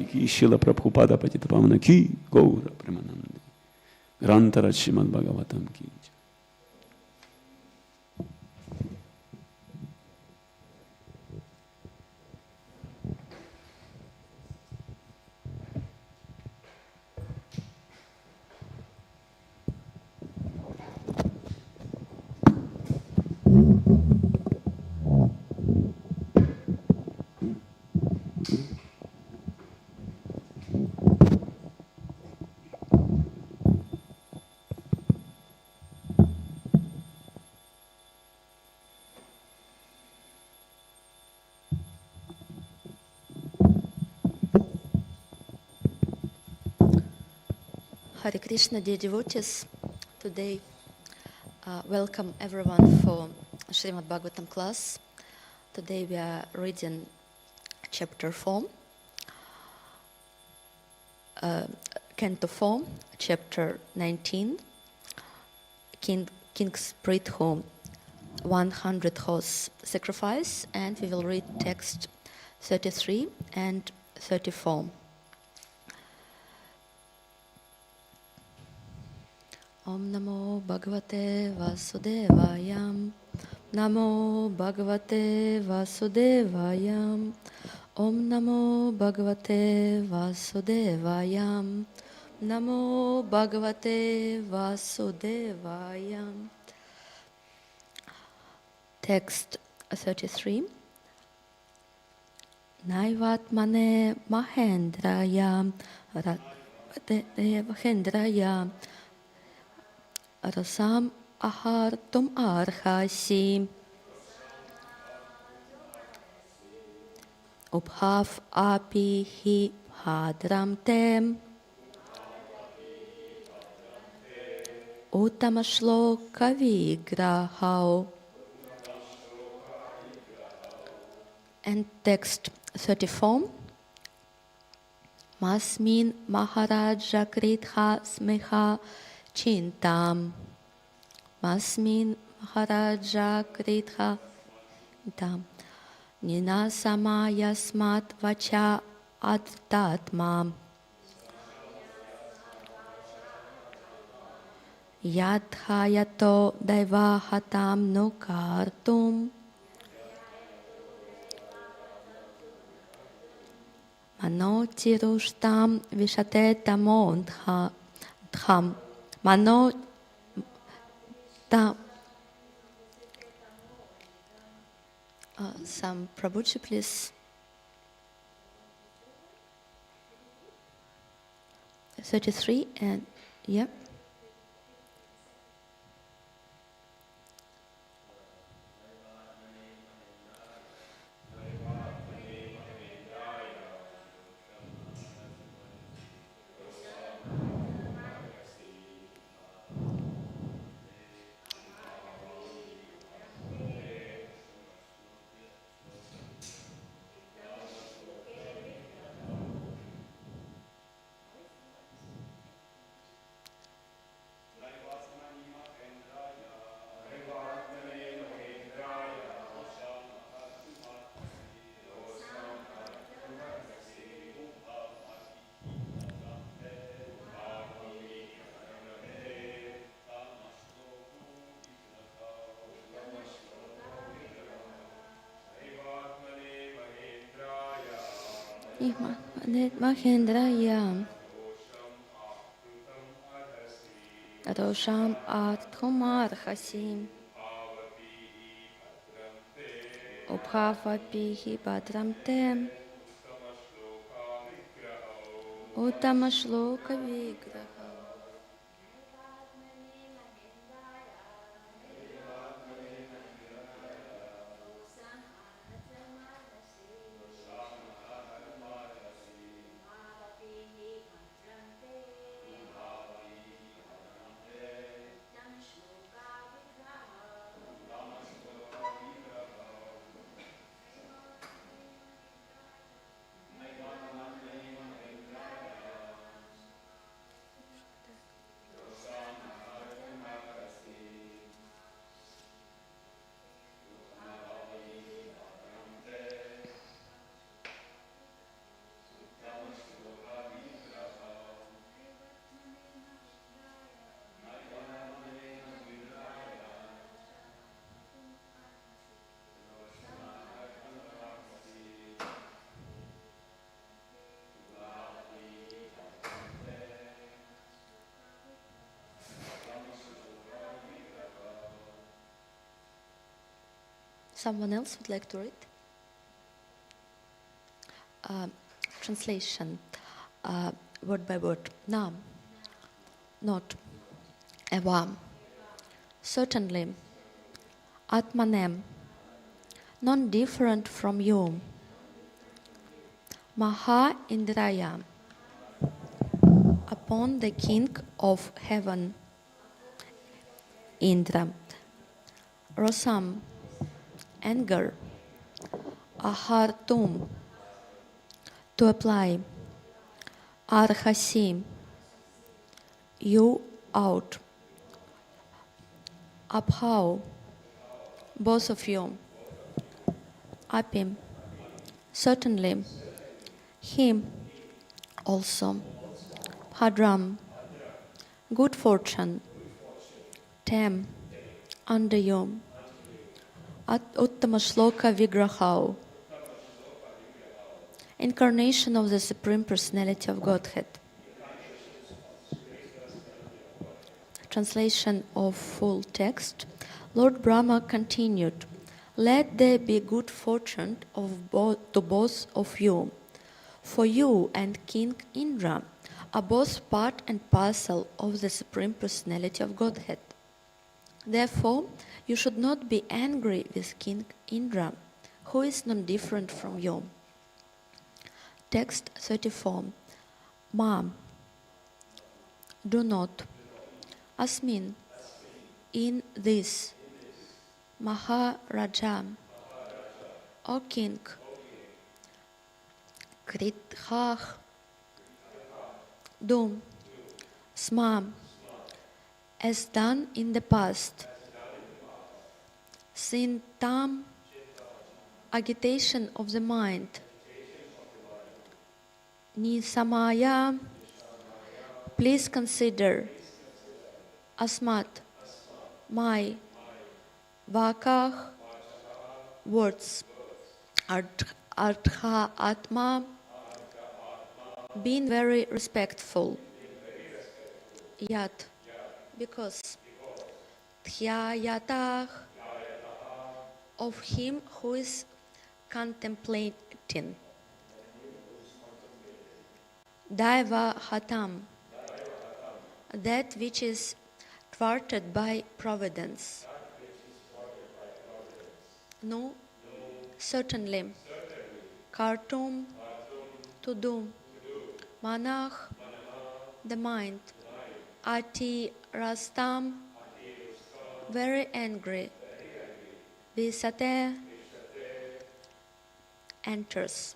Ki Shila Prabhupada Patita Pavana Ki Gaura Premanande Grantara Srimad Bhagavatam Ki. Hare Krishna, dear devotees. Today, welcome everyone for Srimad Bhagavatam class. Today we are reading chapter 4, Canto 4, chapter 19, King's Priesthood, 100 horse sacrifice, and we will read text 33 and 34. Om Namo Bhagavate Vasudevaya. Namo Bhagavate Vasudevaya. Om Namo Bhagavate Vasudevaya. Namo Bhagavate Vasudevaya. Text 33. Naivatmane Mahendraya Mahendraya Rasam ahartum arhasi Ubhav api hi bhadram tem Utamashloka vigrahau. And text 34. Masmin Maharaja Kritha Smeha Chintam. Masmin Maharaja Kritha Chintam. Nina Samayasmat Vacha Adtatma. Yadhayato Daivahatam Nukartum. Manotirushtam Vishateta Dham. Mano da. Some Prabhuji, please. 33 and yeah. Mahendraya Adosham Arthumarhasi Ubhavapihi Bhadram Tem Utamashloka Vigraha. Someone else would like to read? Translation, word by word. Nam, not. Evam, certainly. Atmanem, non-different from you. Maha Indraya, upon the king of heaven. Indra. Rosam, anger. Ahartum, to apply. Arhasi, you out. Abhau, both of you. Apim, certainly. Him also. Hadram, good fortune. Tem, under you. Uttama Shloka Vigrahau, incarnation of the Supreme Personality of Godhead. Translation of full text. Lord Brahma continued, let there be good fortune to both of you. For you and King Indra are both part and parcel of the Supreme Personality of Godhead. Therefore, you should not be angry with King Indra, who is not different from you. Text 34. Ma, do not. Asmin, in this. Maharaja, O King. Krithah, do. Sma, as done in the past. Sintam, agitation of the mind. Nisamaya, please consider. Asmat, my. Vakah, words. Artha Atma, being very respectful. Yat, because. Dhyayatah, of him who is contemplating. Daiva Hatam, that which is thwarted by providence. No, certainly. Kartum, to do. Manach, the mind. Ati Rastam, very angry. Visate, enters.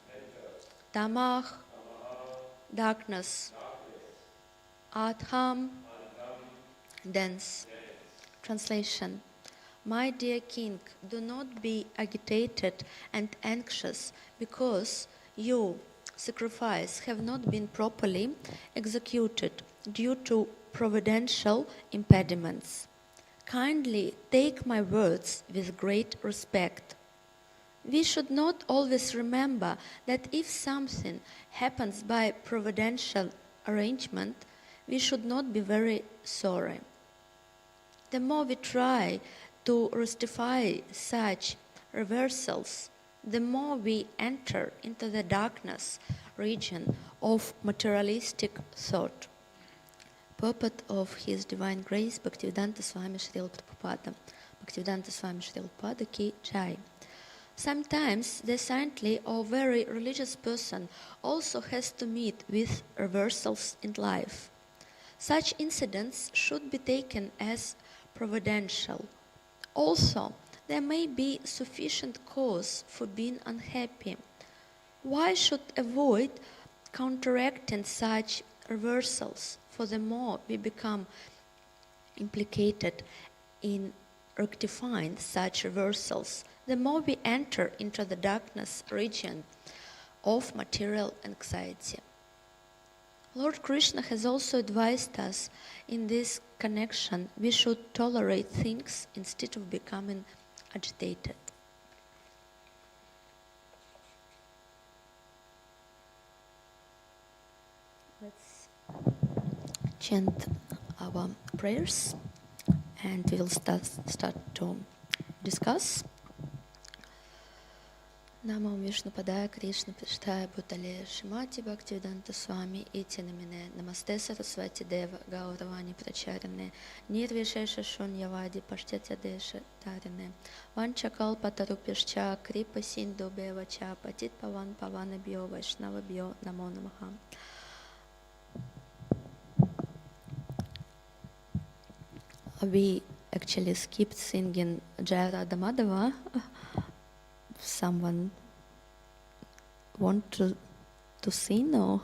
Tamach, darkness. Adham, dense. Translation. My dear king, do not be agitated and anxious because you, sacrifice, have not been properly executed due to providential impediments. Kindly take my words with great respect. We should not always remember that if something happens by providential arrangement, we should not be very sorry. The more we try to rectify such reversals, the more we enter into the darkness region of materialistic thought. Purport of His Divine Grace Bhaktivedanta Swami Srila Prabhupada. Bhaktivedanta Swami Srila Prabhupada Ki Jai. Sometimes the saintly or very religious person also has to meet with reversals in life. Such incidents should be taken as providential. Also, there may be sufficient cause for being unhappy. Why should avoid counteracting such reversals? For the more we become implicated in rectifying such reversals, the more we enter into the darkness region of material anxiety. Lord Krishna has also advised us in this connection we should tolerate things instead of becoming agitated. Let's chant our prayers and we will start to discuss. Namo Vishnu Padaya Krishna Prishtaya Bhutale Shrimati Bhaktivedanta Swami Iti Namine Namaste Saraswati Deva Gauravani Pracharane Nirvishesha Shunyavadi Pashtya Desha Tarine Vanchakalpa Tarupishcha Kripa Sindhu Beva Cha Patit Pavan Pavana Bhyo Vaishnava Bhyo Namo Namaha. We actually skipped singing Jaya Radha Madhava. Someone want to sing or?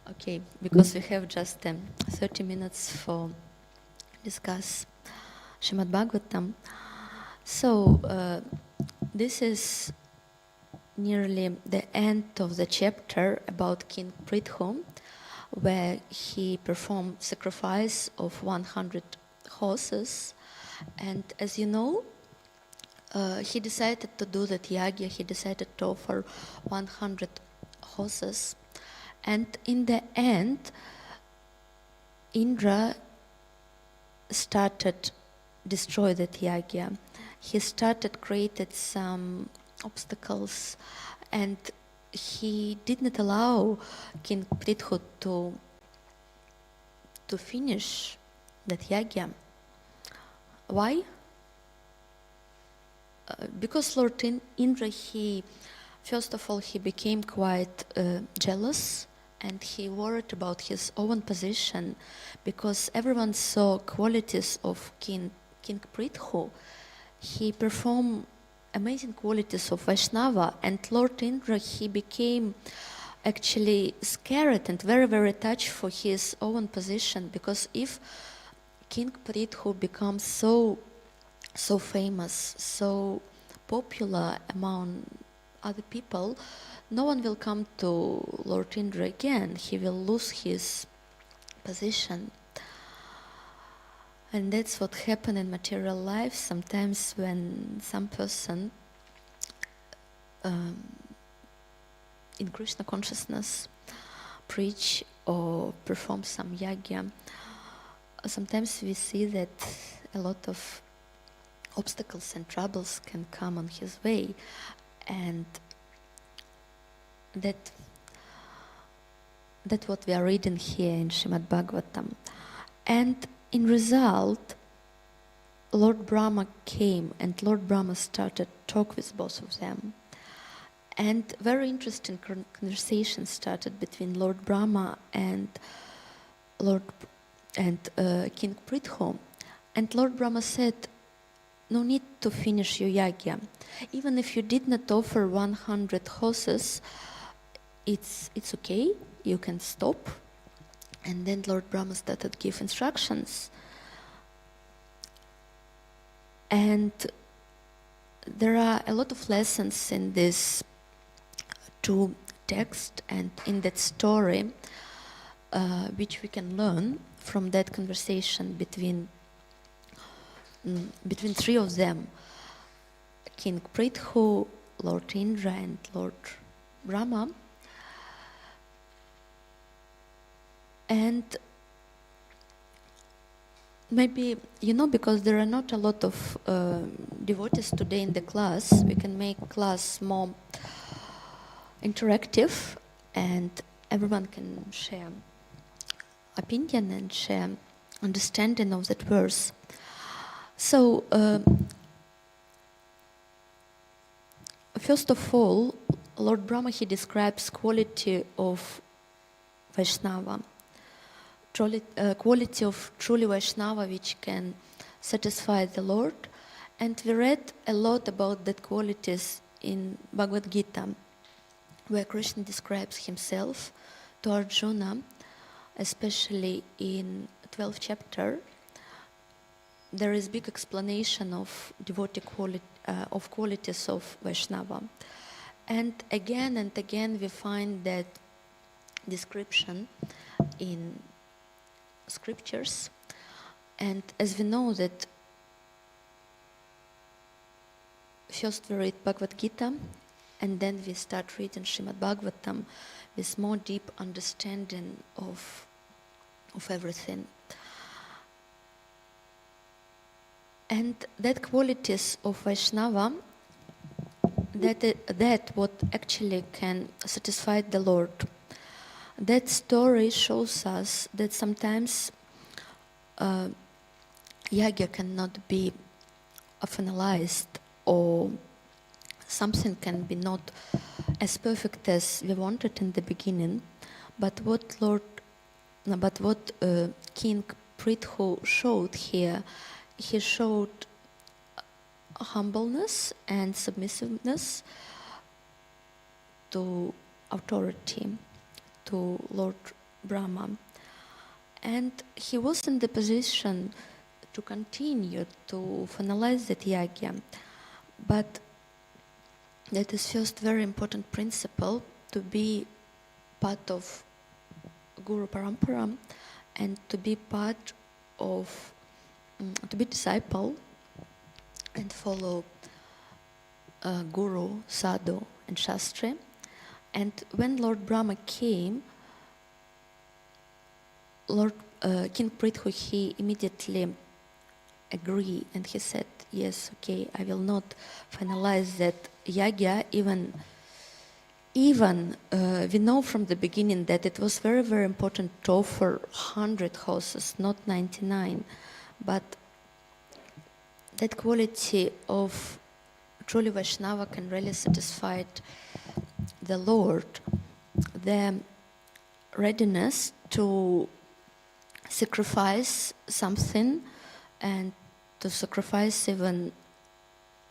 Okay, because we have just 30 minutes for discuss Srimad Bhagavatam. So this is nearly the end of the chapter about King Prithu, where he performed sacrifice of 100 horses. And as you know, he decided to do that yagya, he decided to offer 100 horses. And in the end, Indra started destroy that yagya. He started created some obstacles, and he did not allow King Prithu to finish that yagya. Why? Because Lord Indra, first of all, he became quite jealous, and he worried about his own position, because everyone saw qualities of King Prithu. He performed amazing qualities of Vaishnava, and Lord Indra, he became actually scared and very, very touched for his own position, because if King Prithu becomes so famous, so popular among other people, no one will come to Lord Indra again. He will lose his position. And that's what happens in material life. Sometimes when some person in Krishna consciousness preach or perform some yagya, sometimes we see that a lot of obstacles and troubles can come on his way, and that's what we are reading here in Srimad Bhagavatam. And in result, Lord Brahma came, and Lord Brahma started talk with both of them. And very interesting conversation started between Lord Brahma and King Prithu. And Lord Brahma said, no need to finish your yagya. Even if you did not offer 100 horses, it's okay, you can stop. And then Lord Brahma started to give instructions. And there are a lot of lessons in this two text and in that story, which we can learn from that conversation between three of them, King Prithu, Lord Indra, and Lord Brahma. And maybe, because there are not a lot of devotees today in the class, we can make class more interactive, and everyone can share opinion and share understanding of that verse. So, first of all, Lord Brahma, he describes quality of Vaishnava, quality of truly Vaishnava which can satisfy the Lord. And we read a lot about that qualities in Bhagavad Gita, where Krishna describes himself to Arjuna, especially in 12th chapter. There is big explanation of devotee of qualities of Vaishnava. And again we find that description in scriptures. And as we know that first we read Bhagavad Gita, and then we start reading Srimad Bhagavatam with more deep understanding of everything. And that qualities of Vaishnava, that what actually can satisfy the Lord. That story shows us that sometimes yagya cannot be finalized, or something can be not as perfect as we wanted in the beginning. But what King Prithu showed here, he showed humbleness and submissiveness to authority, to Lord Brahma. And he was in the position to continue to finalize that yagya. But that is first very important principle, to be part of Guru Parampara and to be part of, to be disciple and follow Guru, Sadhu and Shastri. And when Lord Brahma came, King Prithu, he immediately agreed and he said, yes, okay, I will not finalize that yagya. Even we know from the beginning that it was very, very important to offer 100 horses, not 99. But that quality of truly Vaishnava can really satisfy the Lord. The readiness to sacrifice something and to sacrifice even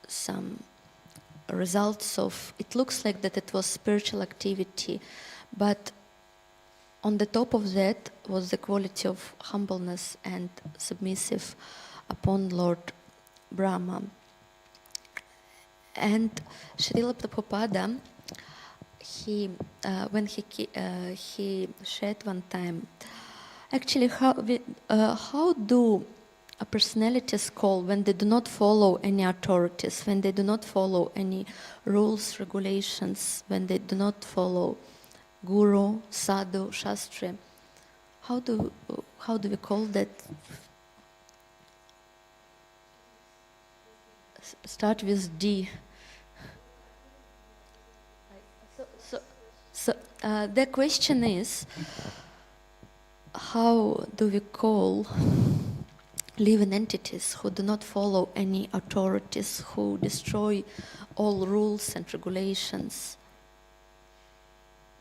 some results of, it looks like that it was spiritual activity, but on the top of that was the quality of humbleness and submissive upon Lord Brahma. And Srila Prabhupada, when he shared one time, actually how do personalities call when they do not follow any authorities, when they do not follow any rules, regulations, when they do not follow Guru, Sadhu, Shastri? How do we call that? Start with D. So the question is, how do we call living entities who do not follow any authorities, who destroy all rules and regulations?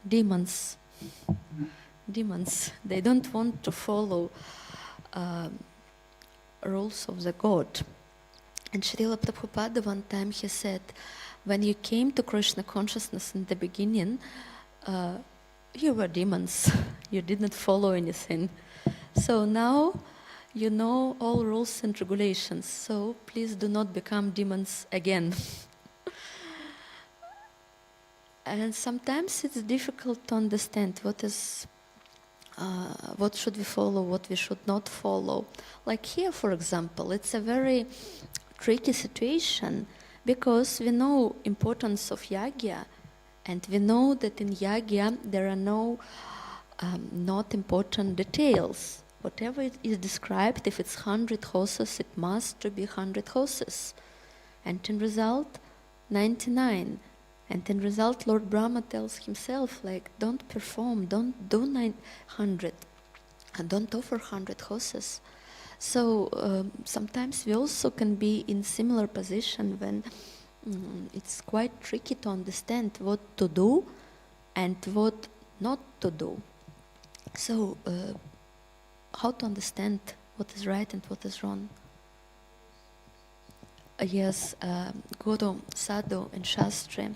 Demons. Demons. They don't want to follow rules of the God. And Srila Prabhupada one time he said, when you came to Krishna consciousness in the beginning, you were demons. You didn't follow anything. So now you know all rules and regulations. So please do not become demons again. And sometimes it's difficult to understand what should we follow, what we should not follow. Like here, for example, it's a very tricky situation because we know importance of yagya, and we know that in yagya there are no not important details. Whatever is described, if it's 100 horses, it must to be 100 horses. And in result, 99. And in result, Lord Brahma tells himself, like, don't perform, don't do 900, and don't offer 100 horses. So sometimes we also can be in similar position when it's quite tricky to understand what to do and what not to do. So how to understand what is right and what is wrong? Yes, Guru, Sadhu and Shastri.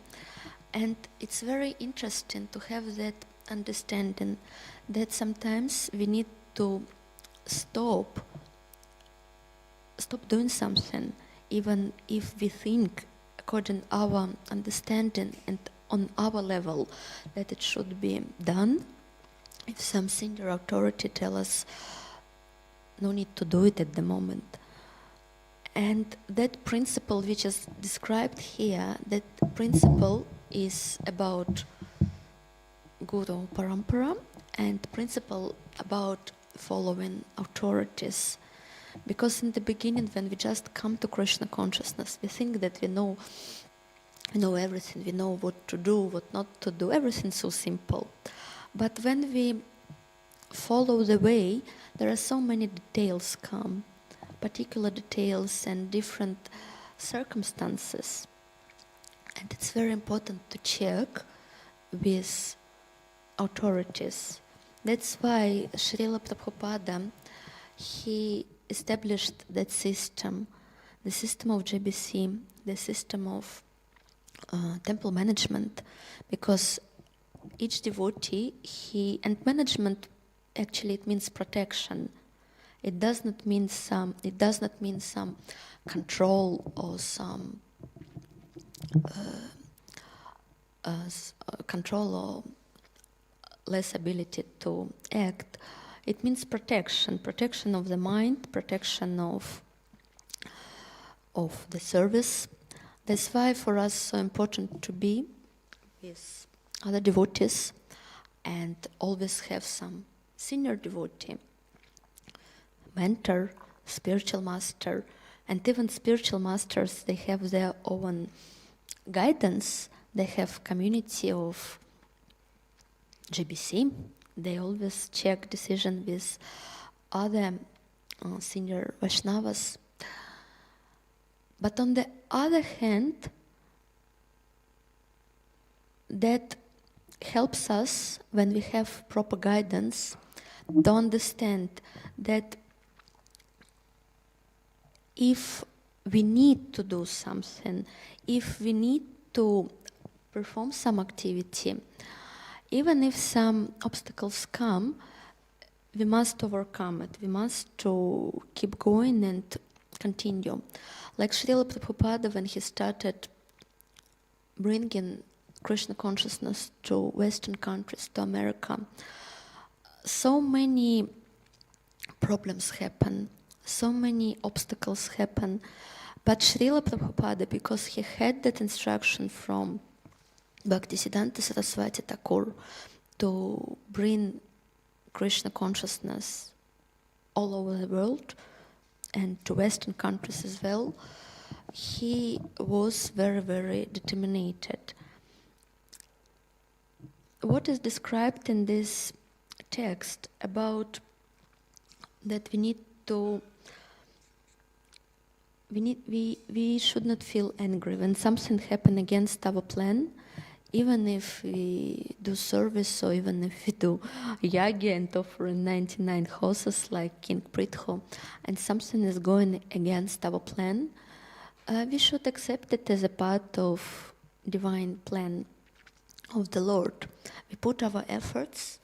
And it's very interesting to have that understanding that sometimes we need to stop doing something, even if we think according to our understanding and on our level that it should be done. If some senior authority tell us no need to do it at the moment. And that principle which is described here, that principle is about Guru Parampara and principle about following authorities. Because in the beginning, when we just come to Krishna consciousness, we think that we know everything, we know what to do, what not to do, everything's so simple. But when we follow the way, there are so many details come, particular details and different circumstances. And it's very important to check with authorities. That's why Srila Prabhupada, he established that system, the system of JBC, the system of temple management, because each devotee, and management, actually it means protection. It does not mean some control or some control or less ability to act. It means protection of the mind, protection of the service. That's why for us so important to be with other devotees and always have some senior devotee, mentor, spiritual master, and even spiritual masters, they have their own guidance. They have community of GBC. They always check decision with other senior Vaishnavas. But on the other hand, that helps us when we have proper guidance to understand that if we need to do something, if we need to perform some activity, even if some obstacles come, we must overcome it. We must to keep going and continue. Like Srila Prabhupada, when he started bringing Krishna consciousness to Western countries, to America, so many problems happen, so many obstacles happen. But Srila Prabhupada, because he had that instruction from Bhaktisiddhanta Saraswati Thakur to bring Krishna consciousness all over the world and to Western countries as well, he was very, very determined. What is described in this text about that we should not feel angry when something happens against our plan, even if we do service or even if we do yagi and offer 99 horses like King Prithu, and something is going against our plan, we should accept it as a part of divine plan of the Lord. We put our efforts,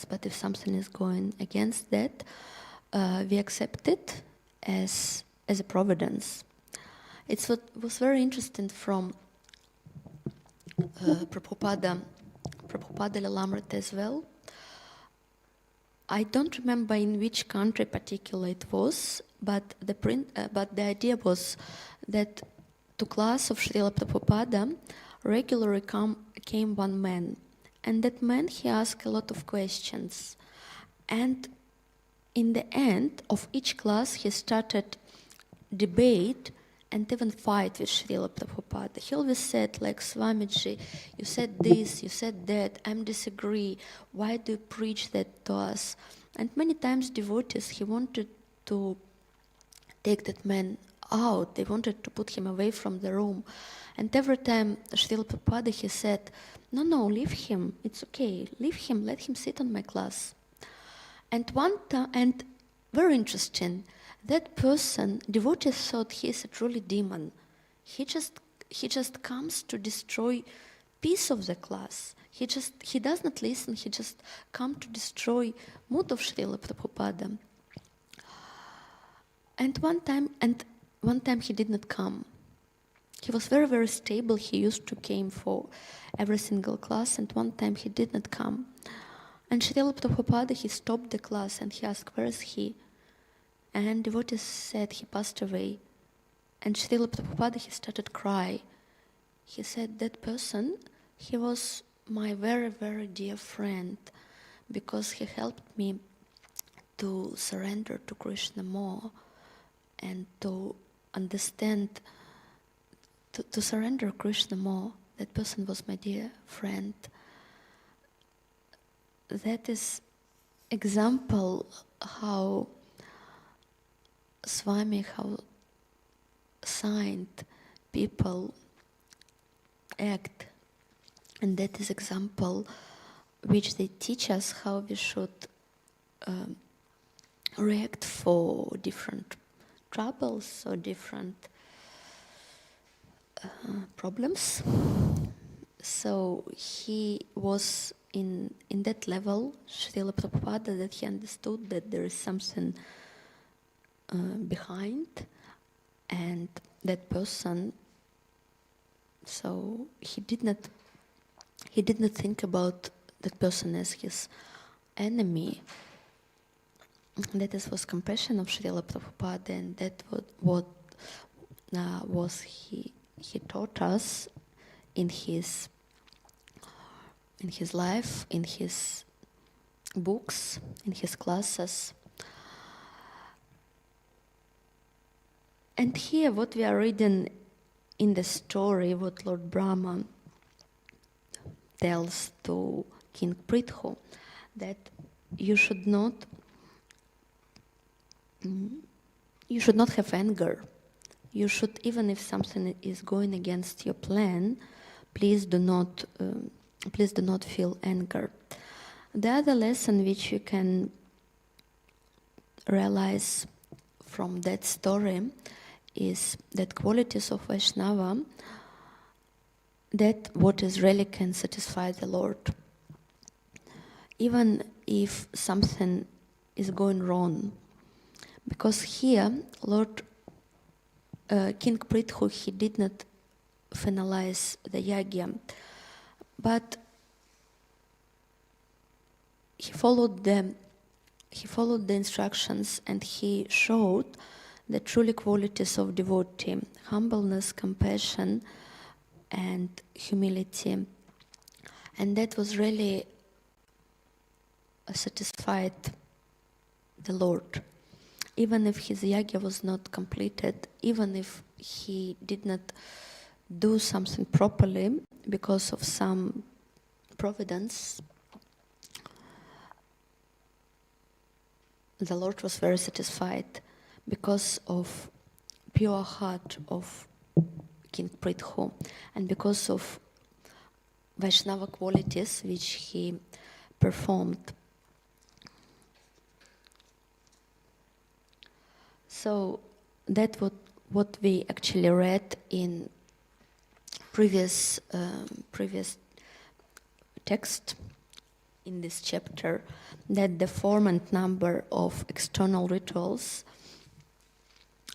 but if something is going against that, we accept it as a providence. It's what was very interesting from Prabhupada Lilamrita as well. I don't remember in which country particular it was, but the idea was that to class of Srila Prabhupada regularly came one man, and that man, he asked a lot of questions, and in the end of each class he started debate and even fight with Srila Prabhupada. He always said, like, Swamiji, you said this, you said that, I disagree, why do you preach that to us? And many times devotees, he wanted to take that man out, they wanted to put him away from the room. And every time Srila Prabhupada, he said, no, leave him, it's okay, leave him, let him sit on my class. And one time, and very interesting, that person, devotees thought he is a truly demon. He just comes to destroy peace of the class. He does not listen. He just come to destroy mood of Srila Prabhupada. And one time he did not come. He was very, very stable. He used to came for every single class, and one time he did not come. And Srila Prabhupada, he stopped the class and he asked, where is he? And devotees said he passed away. And Srila Prabhupada, he started cry. He said, that person, he was my very, very dear friend, because he helped me to surrender to Krishna more and to understand, to surrender Krishna more. That person was my dear friend. That is example how Swami, how saint people act, and that is example which they teach us how we should react for different troubles or different problems. So he was in that level, Srila Prabhupada, that he understood that there is something behind, and that person, so he did not think about that person as his enemy. That was compassion of Srila Prabhupada, and that what was he taught us in his life, in his books, in his classes. And here what we are reading in the story, what Lord Brahma tells to King Prithu, that you should not have anger. You should, even if something is going against your plan, please do not feel anger. The other lesson which you can realize from that story is that qualities of Vaishnava, that what is really can satisfy the Lord. Even if something is going wrong. Because here, Lord King Prithu, he did not finalize the yajna, but he followed the instructions, and he showed the truly qualities of devotee: humbleness, compassion, and humility. And that was really satisfied the Lord. Even if his yajna was not completed, even if he did not do something properly because of some providence, the Lord was very satisfied because of pure heart of King Prithu and because of Vaishnava qualities which he performed. So that what we actually read in previous text in this chapter, that the form and number of external rituals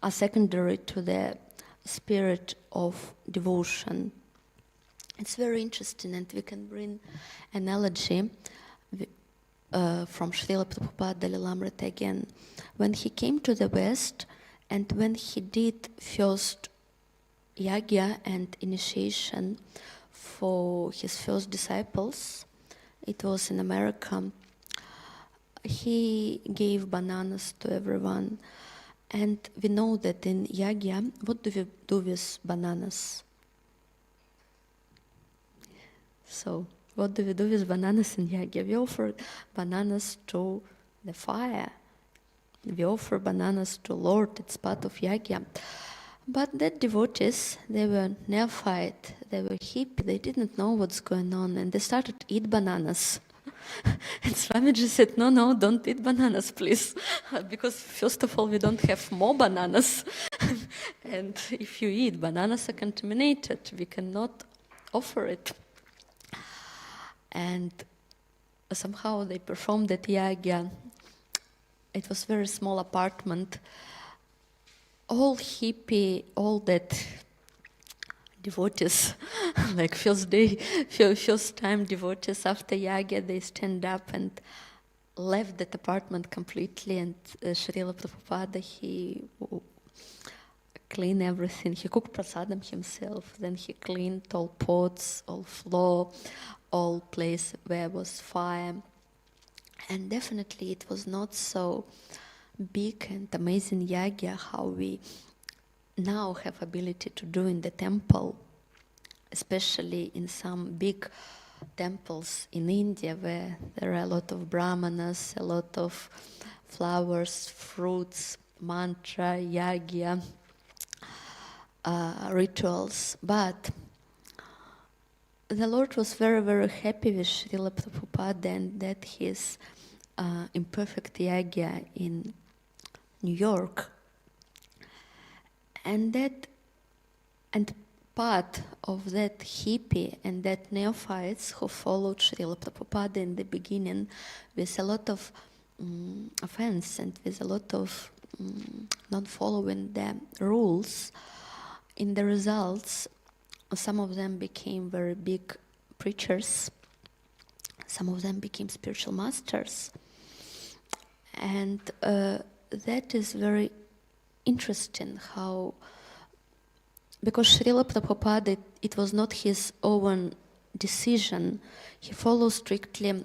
are secondary to the spirit of devotion. It's very interesting, and we can bring analogy from Srila Prabhupada Lilamrita again. When he came to the West, and when he did first yajna and initiation for his first disciples, it was in America, he gave bananas to everyone. And we know that in yajna, what do we do with bananas? So, what do we do with bananas in yajna? We offer bananas to the fire. We offer bananas to Lord, it's part of yajna. But the devotees, they were neophyte, they were hippie, they didn't know what's going on, and they started to eat bananas. And Swamiji said, no, don't eat bananas, please. Because first of all, we don't have more bananas. And if you eat, bananas are contaminated. We cannot offer it. And somehow they performed that yajna. It was a very small apartment. All hippie, all that devotees, like first time devotees after yajna, they stand up and left that apartment completely. And Srila Prabhupada, he cleaned everything. He cooked prasadam himself. Then he cleaned all pots, all floor, all place where was fire. And definitely it was not so big and amazing yagya how we now have ability to do in the temple, especially in some big temples in India where there are a lot of brahmanas, a lot of flowers, fruits, mantra, yagya, rituals. But the Lord was very, very happy with Srila Prabhupada and that his imperfect yagya in New York, and part of that hippie and that neophytes who followed Srila Prabhupada in the beginning with a lot of offense and with a lot of not following the rules, in the results, some of them became very big preachers, some of them became spiritual masters, and that is very interesting how, because Srila Prabhupada, it was not his own decision. He followed strictly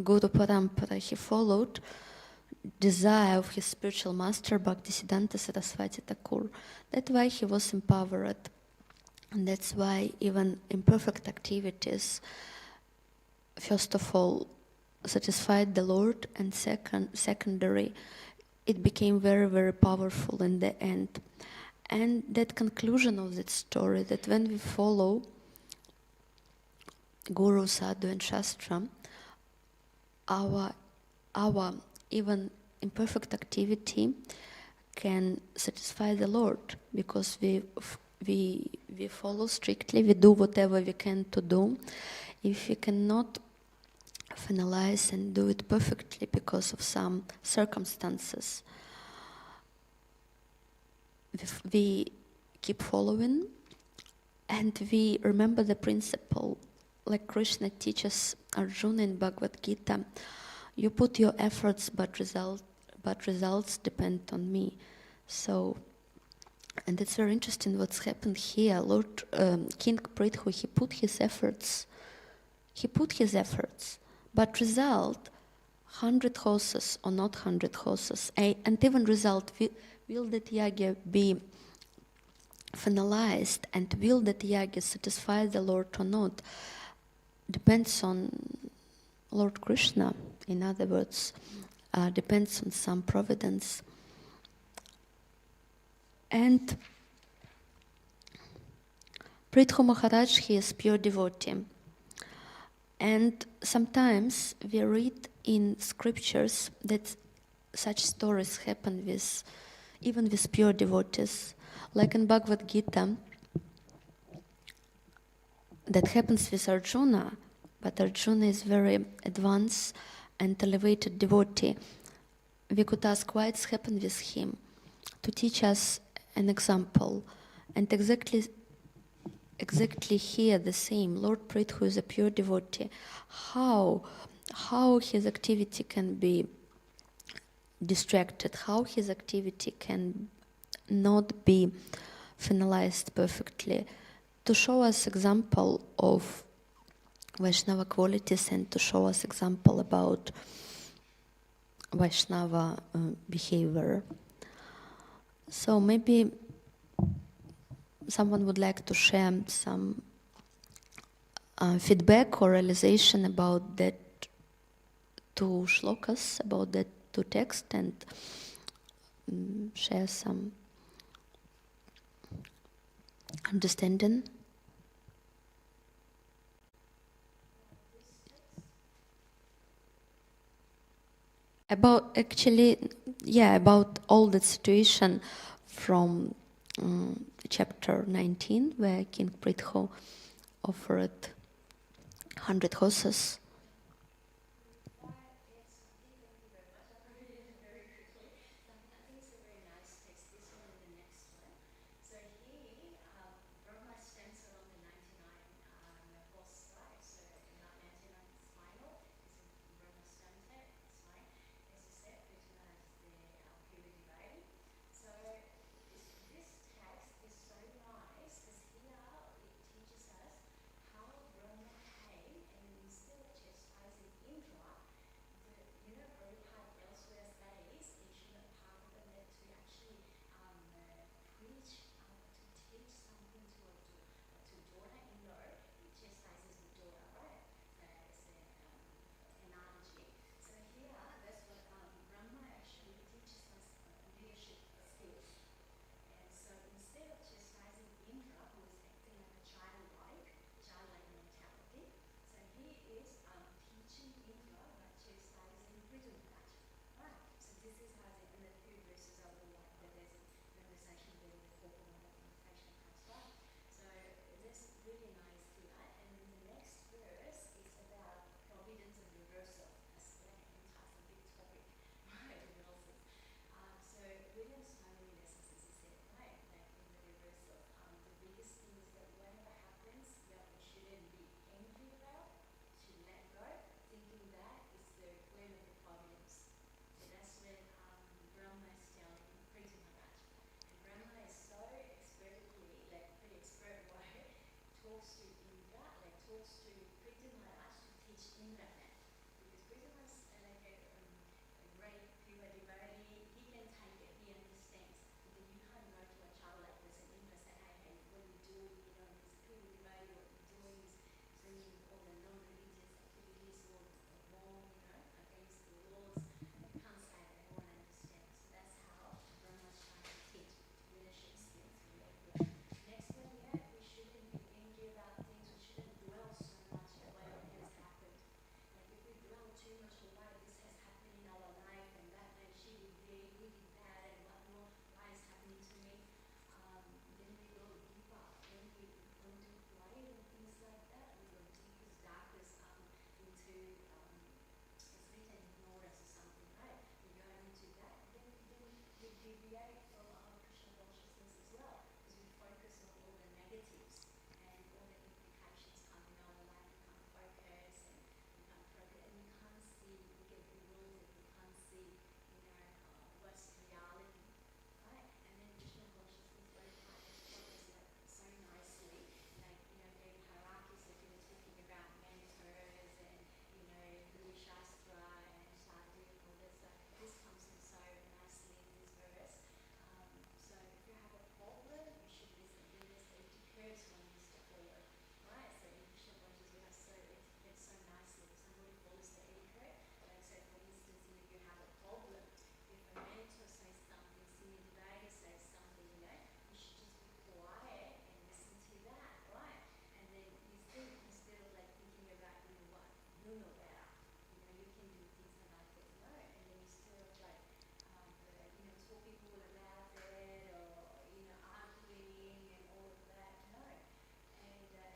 Guru Parampara. He followed desire of his spiritual master Bhaktisiddhanta Saraswati Thakur. That's why he was empowered. And that's why even imperfect activities, first of all, satisfied the Lord, and secondary, it became very, very powerful in the end. And that conclusion of that story, that when we follow Guru, Sadhu and Shastra, our even imperfect activity can satisfy the Lord, because we follow strictly, we do whatever we can to do. If we cannot finalize and do it perfectly because of some circumstances, we keep following, and we remember the principle, like Krishna teaches Arjuna in Bhagavad Gita, you put your efforts, but results depend on me. So, and it's very interesting what's happened here. Lord King Prithu, he put his efforts, but result, 100 horses or not 100 horses, and even result, will that yagya be finalized, and will that yagya satisfy the Lord or not, depends on Lord Krishna. In other words, depends on some providence. And Prithu Maharaj, he is pure devotee. And sometimes we read in scriptures that such stories happen even with pure devotees. Like in Bhagavad Gita, that happens with Arjuna, but Arjuna is very advanced and elevated devotee. We could ask why it's happened with him, to teach us an example. And exactly here the same. Lord Prithu is a pure devotee. How his activity can be distracted, how his activity can not be finalized perfectly, to show us example of Vaishnava qualities and to show us example about Vaishnava behavior. So maybe someone would like to share some feedback or realization about that two shlokas, about that two texts, and share some understanding. About all the situation from chapter 19, where King Prithu offered 100 horses. talks to Priti Maharaj to teach Indranet. Because Priti was like a great pure devotee. He can take it, he understands. But then you can't go to a child like this and Indra say, hey, hey, what are you doing? You know, this pure devotee, what you're doing is bringing all the non-religious activities all wrong, you know, against the laws. You can't say that, they won't understand. So that's how Brahma's trying to teach leadership skills. Really good. Next one, yeah, we shouldn't be angry about things. We shouldn't dwell so much on what has happened. Like if we dwell too much on why this has happened in our life and that and she did this, we did that and whatnot, why is happening to me, then we go deeper. When we contemplate and things like that, we go deepest, darkest into it's written ignorance or something, right? We go into that, then we deviate from our Krishna consciousness as well, because we focus on all the negatives and all the implications come in our life. We can't focus and we can't progress and we can't see, we get bewildered, we can't see, you know, what's reality, right? And then Krishna consciousness very hard to focus like so nicely, like, you know, David Haraki said he was talking about mentors and, you know, Guru Shastra and Sadhu and all this stuff. This comes in so nicely in this verse. So if you have a problem, you should listen. Then there's the etiquette one is to follow, right? So in Krishna consciousness we have so etiquette so nicely. If somebody follows the etiquette, like say for instance, if you have a problem, if a mentor says something, senior devotee says something, you know, you should just be quiet and listen to that, right? And then you think instead of like thinking about, you know what, you know better, you know, you can do things and I don't know, and then instead of like, you know, talking all about it or, you know, arguing and all of that, no.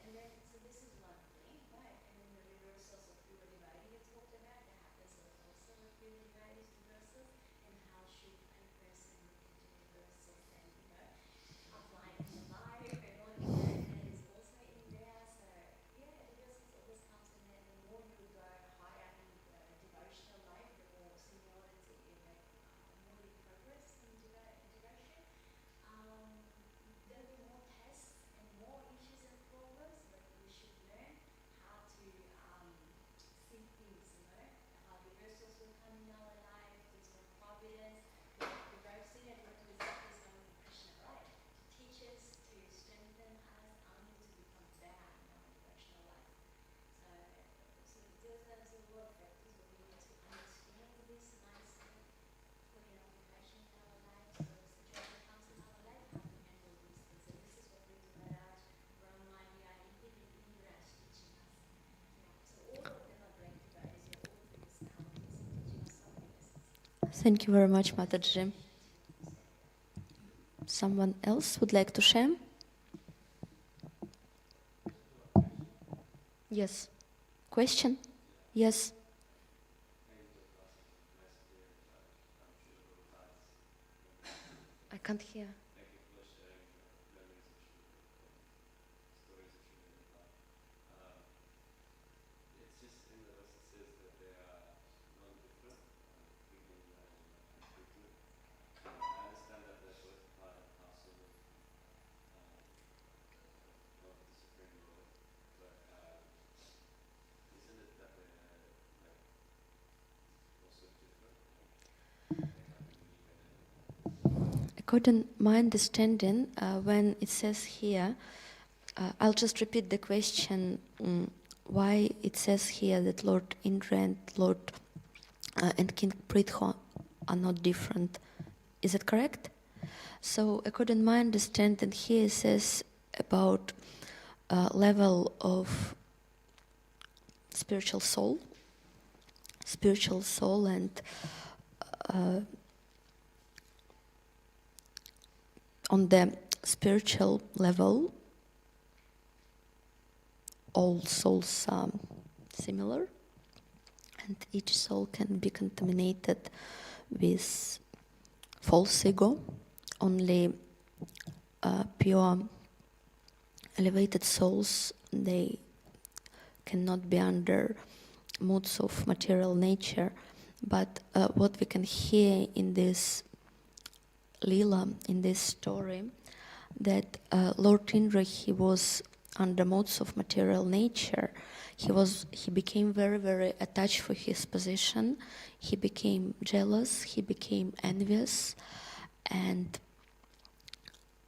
And then, so this is one thing, right? And then the reversals of pure devotee you talked about, that happens also with pure devotees, reversals, and how should a person look into reversals and, you know, apply it in life and all of that, and that is also in there. So yeah, reversals always comes in there. The more you go higher in the devotional life, the more seniority, like more you progress in devotion. There'll be more tests and more issues and problems, but we should learn how to see things, you know, how reversals will come in our life, things from providence. The both senior devotees is coming from Krishna, right? To teach us, to strengthen us, only to become better in our devotional life. So there's a lot of factors, but we need to understand this nicely, put in application in our lives. So the situation comes in our life, how to handle these things. And this is what we do Maharaj, Brahma, and even Indra is teaching us. Yeah. So all of them are great devotees. They're all personalities and teaching us so many lessons. Thank you very much, Mataji. Someone else would like to share? Yes. Question? Yes. I can't hear. According to my understanding, when it says here, I'll just repeat the question, why it says here that Lord Indra and Lord and King Pritha are not different. Is it correct? So according to my understanding, here it says about level of spiritual soul and on the spiritual level, all souls are similar, and each soul can be contaminated with false ego. Only pure elevated souls, they cannot be under moods of material nature. But what we can hear in this Lila, in this story, that Lord Indra, he was under modes of material nature, he became very, very attached for his position. He became jealous. He became envious, and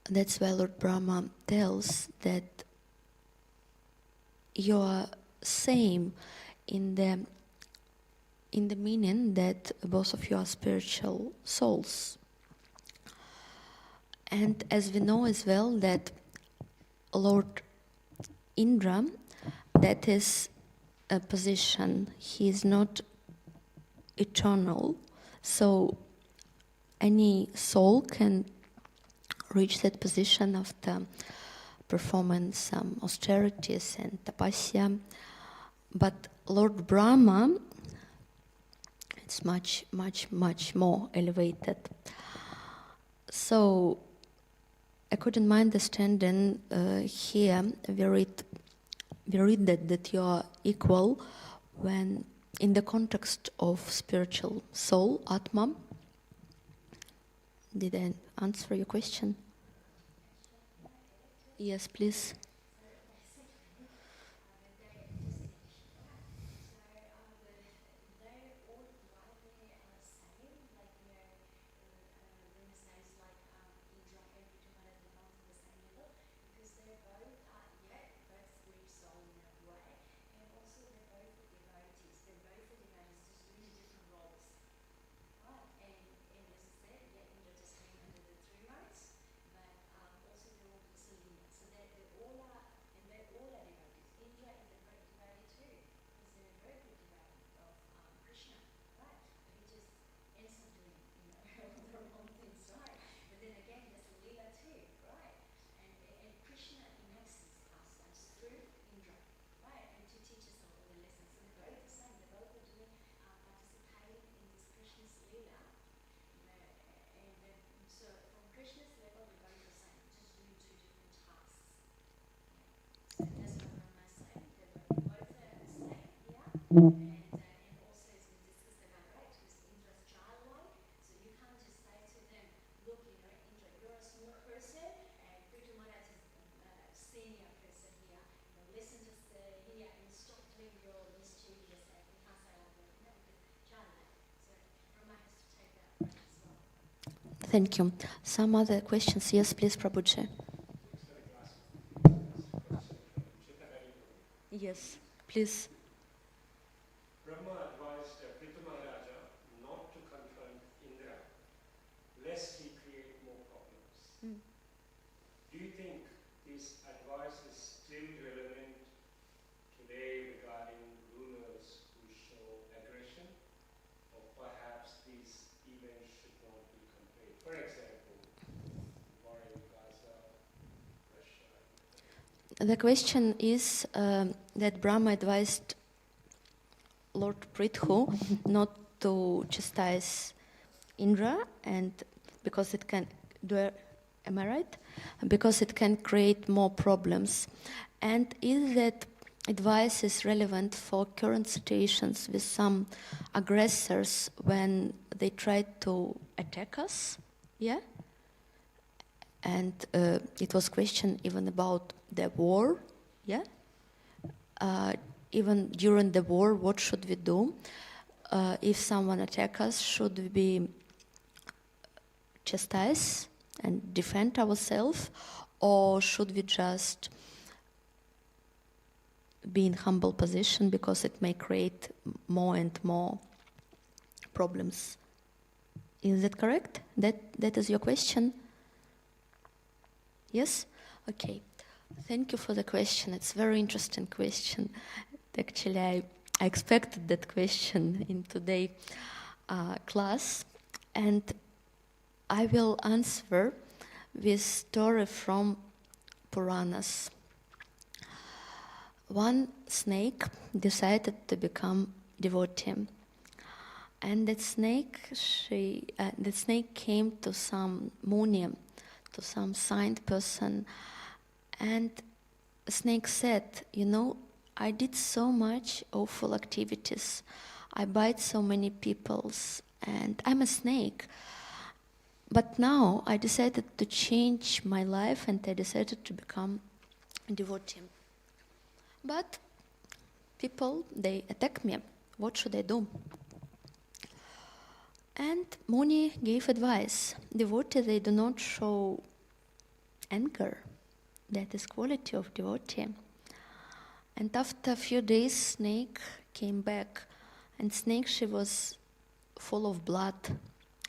that's why Lord Brahma tells that you are same in the meaning that both of you are spiritual souls. And as we know as well that Lord Indra, that is a position, he is not eternal, so any soul can reach that position after performing some austerities and tapasya. But Lord Brahma, it's much, much, much more elevated. So, according to my understanding, here we read that you are equal when in the context of spiritual soul, Atma. Did I answer your question? Yes, please. Thank you. Some other questions? Yes, please, Prabhuji. Yes, please. Brahma advised Prithu Maharaja not to confront Indra, lest he create more problems. Do you think this advice is still relevant today regarding rulers who show aggression, or perhaps these events should not be compared? For example, war in Gaza, Russia. The question is that Brahma advised Lord Prithu not to chastise Indra, and because it can am I right? Because it can create more problems. And is that advice is relevant for current situations with some aggressors when they try to attack us? Yeah? And it was question even about the war, yeah? Even during the war, what should we do? If someone attacks us, should we be chastise and defend ourselves, or should we just be in humble position because it may create more and more problems? Is that correct? That is your question? Yes? Okay. Thank you for the question. It's a very interesting question. Actually, I expected that question in today's class, and I will answer with story from Puranas. One snake decided to become devotee, and that snake came to some Muni, to some saint person, and the snake said, you know, I did so much awful activities. I bite so many peoples, and I'm a snake. But now I decided to change my life, and I decided to become devotee. But people, they attack me. What should I do? And Muni gave advice. Devotee, they do not show anger. That is quality of devotee. And after a few days, snake came back. And snake, she was full of blood.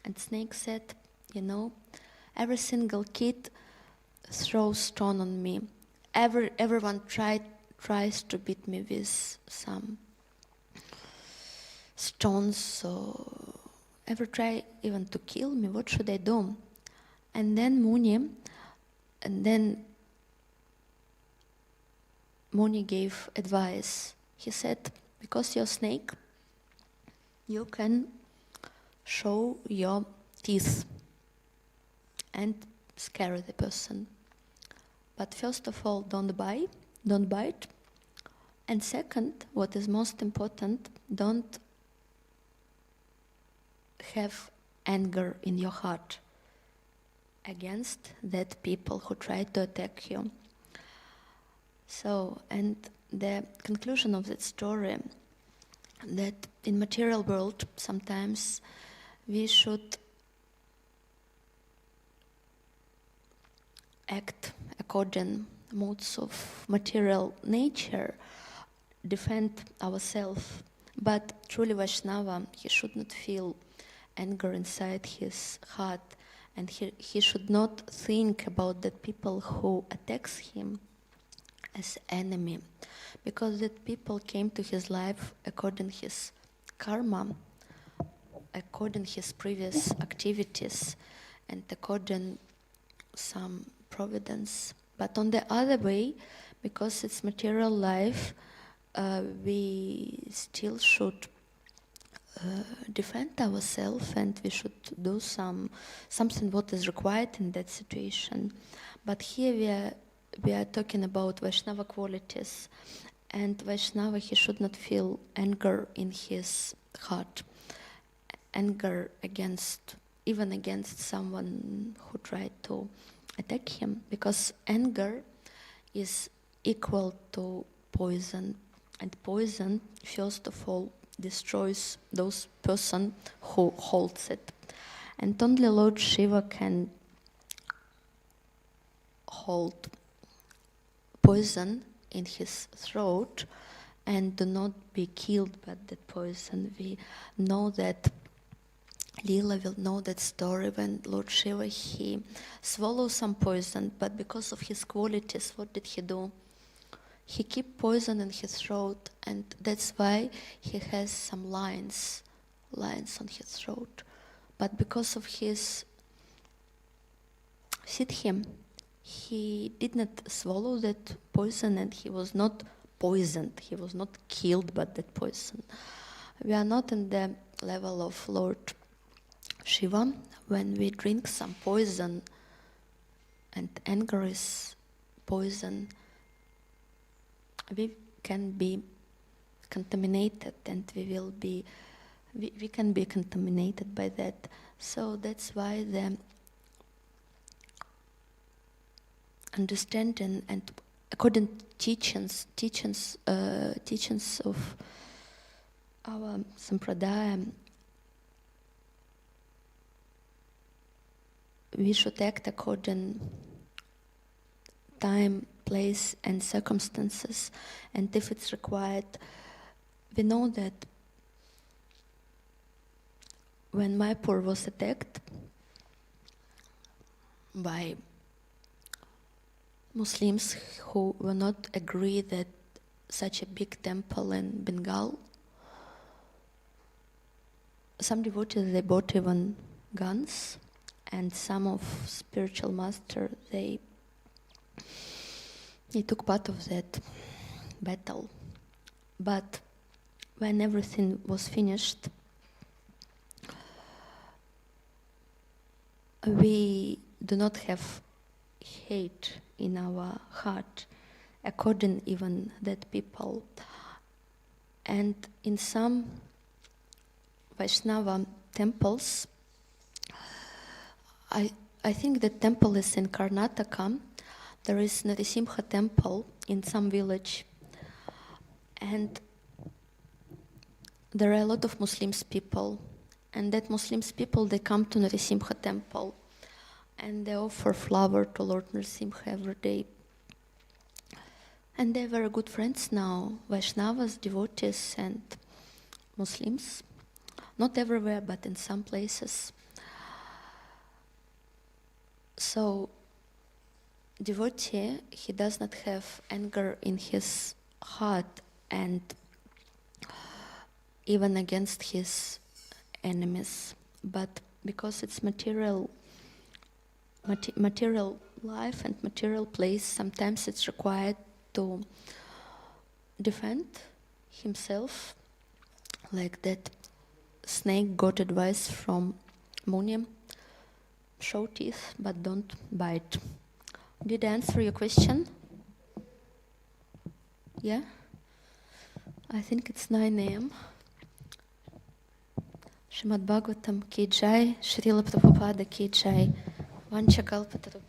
And snake said, every single kid throws stone on me. Everyone tries to beat me with some stones, so ever try even to kill me. What should I do? And then Muni gave advice. He said, because you're a snake, you can show your teeth and scare the person. But first of all, don't bite. And second, what is most important, don't have anger in your heart against that people who try to attack you. So, and the conclusion of that story, that in material world sometimes we should act according modes of material nature, defend ourselves. But truly Vaishnava, he should not feel anger inside his heart, and he should not think about the people who attacks him as enemy, because that people came to his life according his karma, according his previous activities, and according some providence. But on the other way, because it's material life, we still should defend ourselves, and we should do something what is required in that situation. But here we are talking about Vaishnava qualities, and Vaishnava, he should not feel anger in his heart, anger even against someone who tried to attack him, because anger is equal to poison, and poison, first of all, destroys those person who holds it. And only Lord Shiva can hold poison in his throat and do not be killed by that poison. We know that Leela will know that story when Lord Shiva, he swallowed some poison, but because of his qualities, what did he do? He keep poison in his throat, and that's why he has some lines on his throat. But because of his siddhi, he did not swallow that poison, and he was not poisoned. He was not killed by that poison. We are not in the level of Lord Shiva. When we drink some poison, and anger is poison, we can be contaminated, and we can be contaminated by that. So that's why the understanding and according to teachings of our sampradaya, we should act according time, place, and circumstances. And if it's required, we know that when Mayapur was attacked by Muslims who were not agree that such a big temple in Bengal, some devotees, they bought even guns, and some of spiritual master, they took part of that battle. But when everything was finished, we do not have hate in our heart, according even that people. And in some Vaishnava temples, I think the temple is in Karnataka, there is Narasimha temple in some village, and there are a lot of Muslims people, and that Muslims people, they come to Narasimha temple and they offer flower to Lord Narasimha every day. And they're very good friends now, Vaishnavas, devotees and Muslims. Not everywhere, but in some places. So, devotee, he does not have anger in his heart and even against his enemies. But because it's material life and material place, sometimes it's required to defend himself, like that snake got advice from Muni: show teeth but don't bite. Did I answer your question? Yeah? I think it's 9 a.m. Srimad Bhagavatam ki jai, Srila Prabhupada ki jai. Vancha kalpataru.